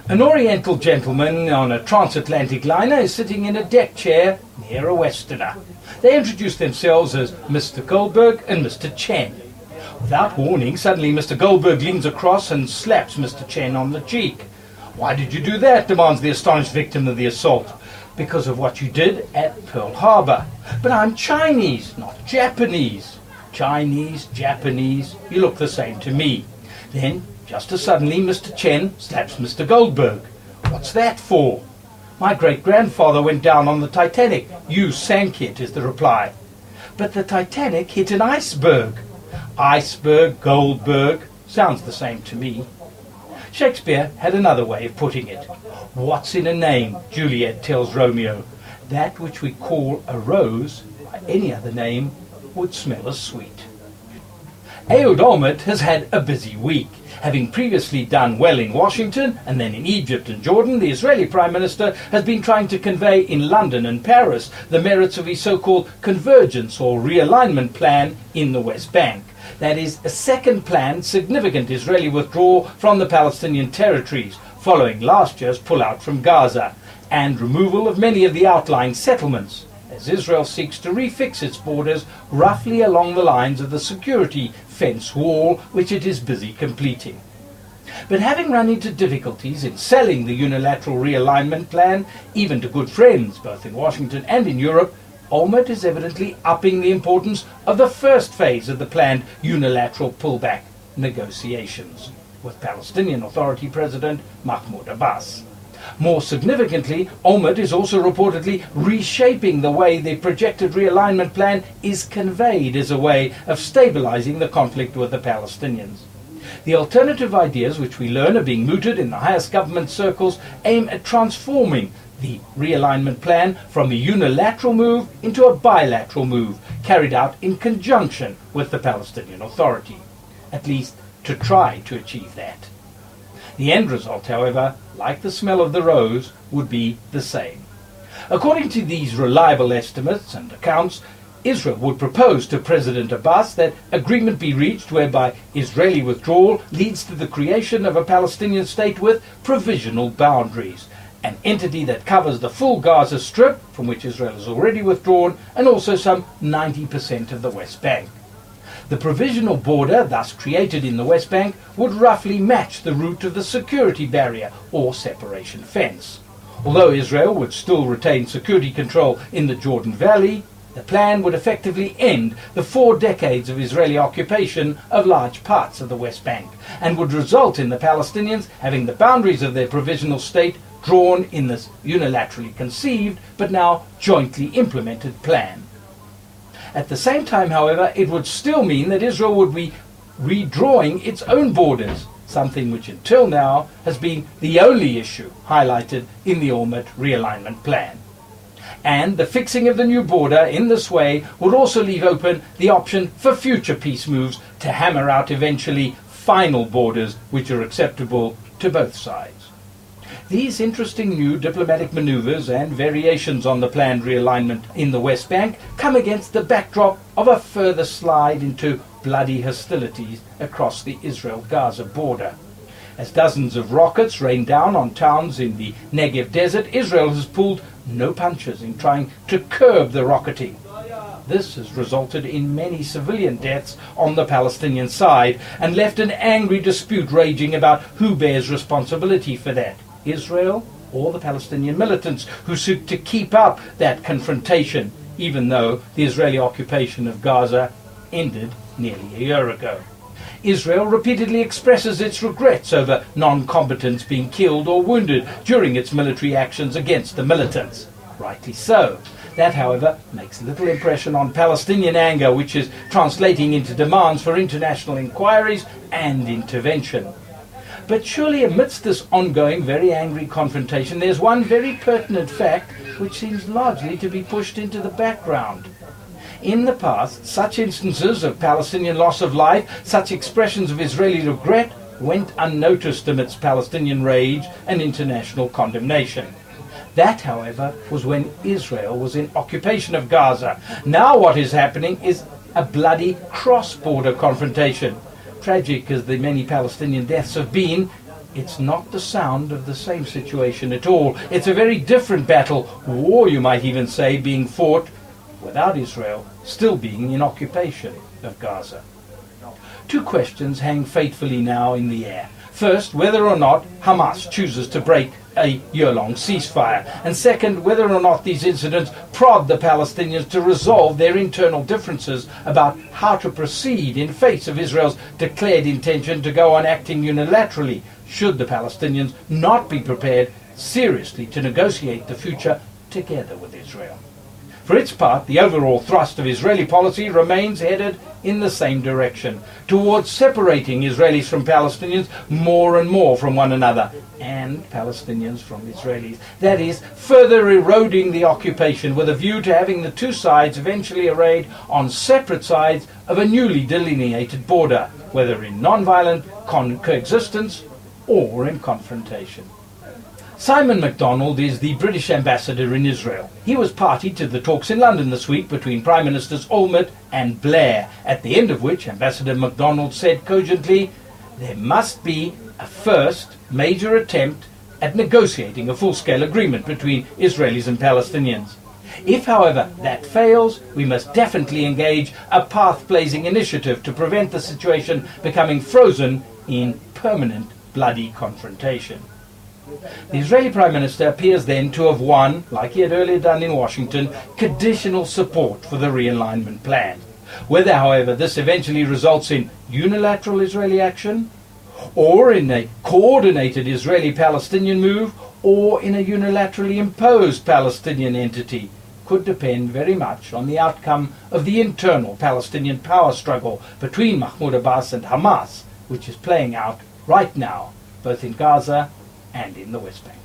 An Oriental gentleman on a transatlantic liner is sitting in a deck chair near a Westerner. They introduce themselves as Mr. Goldberg and Mr. Chen. Without warning, suddenly Mr. Goldberg leans across and slaps Mr. Chen on the cheek. "Why did you do that?" demands the astonished victim of the assault. "Because of what you did at Pearl Harbor." "But I'm Chinese, not Japanese." "Chinese, Japanese, you look the same to me." Then, just as suddenly, Mr. Chen slaps Mr. Goldberg. "What's that for?" "My great-grandfather went down on the Titanic. You sank it," is the reply. "But the Titanic hit an iceberg." "Iceberg, Goldberg, sounds the same to me." Shakespeare had another way of putting it. "What's in a name?" Juliet tells Romeo. "That which we call a rose, by any other name, would smell as sweet." Jerrold Olmert has had a busy week. Having previously done well in Washington and then in Egypt and Jordan, the Israeli Prime Minister has been trying to convey in London and Paris the merits of his so-called Convergence or realignment plan in the West Bank. That is, a second planned significant Israeli withdrawal from the Palestinian territories, following last year's pullout from Gaza, and removal of many of the outlying settlements, as Israel seeks to refix its borders roughly along the lines of the security fence wall which it is busy completing. But having run into difficulties in selling the unilateral realignment plan, even to good friends both in Washington and in Europe, Olmert is evidently upping the importance of the first phase of the planned unilateral pullback negotiations with Palestinian Authority President Mahmoud Abbas. More significantly, Olmert is also reportedly reshaping the way the projected realignment plan is conveyed as a way of stabilizing the conflict with the Palestinians. The alternative ideas which we learn are being mooted in the highest government circles aim at transforming the realignment plan from a unilateral move into a bilateral move carried out in conjunction with the Palestinian Authority, at least to try to achieve that. The end result, however, like the smell of the rose, would be the same. According to these reliable estimates and accounts, Israel would propose to President Abbas that agreement be reached whereby Israeli withdrawal leads to the creation of a Palestinian state with provisional boundaries, an entity that covers the full Gaza Strip, from which Israel has already withdrawn, and also some 90% of the West Bank. The provisional border thus created in the West Bank would roughly match the route of the security barrier or separation fence. Although Israel would still retain security control in the Jordan Valley, the plan would effectively end the 4 decades of Israeli occupation of large parts of the West Bank and would result in the Palestinians having the boundaries of their provisional state drawn in this unilaterally conceived but now jointly implemented plan. At the same time, however, it would still mean that Israel would be redrawing its own borders, something which until now has been the only issue highlighted in the Olmert realignment plan. And the fixing of the new border in this way would also leave open the option for future peace moves to hammer out eventually final borders which are acceptable to both sides. These interesting new diplomatic maneuvers and variations on the planned realignment in the West Bank come against the backdrop of a further slide into bloody hostilities across the Israel-Gaza border. As dozens of rockets rain down on towns in the Negev desert, Israel has pulled no punches in trying to curb the rocketing. This has resulted in many civilian deaths on the Palestinian side and left an angry dispute raging about who bears responsibility for that. Israel or the Palestinian militants who seek to keep up that confrontation, even though the Israeli occupation of Gaza ended nearly a year ago. Israel repeatedly expresses its regrets over non-combatants being killed or wounded during its military actions against the militants. Rightly so. That, however, makes little impression on Palestinian anger, which is translating into demands for international inquiries and intervention. But surely amidst this ongoing, very angry confrontation, there's one very pertinent fact which seems largely to be pushed into the background. In the past, such instances of Palestinian loss of life, such expressions of Israeli regret, went unnoticed amidst Palestinian rage and international condemnation. That, however, was when Israel was in occupation of Gaza. Now what is happening is a bloody cross-border confrontation. Tragic as the many Palestinian deaths have been, it's not the sound of the same situation at all. It's a very different battle, war you might even say, being fought without Israel still being in occupation of Gaza. Two questions hang fatefully now in the air. First, whether or not Hamas chooses to break a year-long ceasefire, and second, whether or not these incidents prod the Palestinians to resolve their internal differences about how to proceed in face of Israel's declared intention to go on acting unilaterally, should the Palestinians not be prepared seriously to negotiate the future together with Israel. For its part, the overall thrust of Israeli policy remains headed in the same direction, towards separating Israelis from Palestinians more and more from one another, and Palestinians from Israelis. That is, further eroding the occupation with a view to having the two sides eventually arrayed on separate sides of a newly delineated border, whether in non-violent coexistence or in confrontation. Simon MacDonald is the British ambassador in Israel. He was party to the talks in London this week between Prime Ministers Olmert and Blair, at the end of which Ambassador MacDonald said cogently, there must be a first major attempt at negotiating a full-scale agreement between Israelis and Palestinians. If, however, that fails, we must definitely engage a path-blazing initiative to prevent the situation becoming frozen in permanent bloody confrontation. The Israeli Prime Minister appears then to have won, like he had earlier done in Washington, conditional support for the realignment plan. Whether, however, this eventually results in unilateral Israeli action, or in a coordinated Israeli-Palestinian move, or in a unilaterally imposed Palestinian entity, could depend very much on the outcome of the internal Palestinian power struggle between Mahmoud Abbas and Hamas, which is playing out right now, both in Gaza and in the West Bank.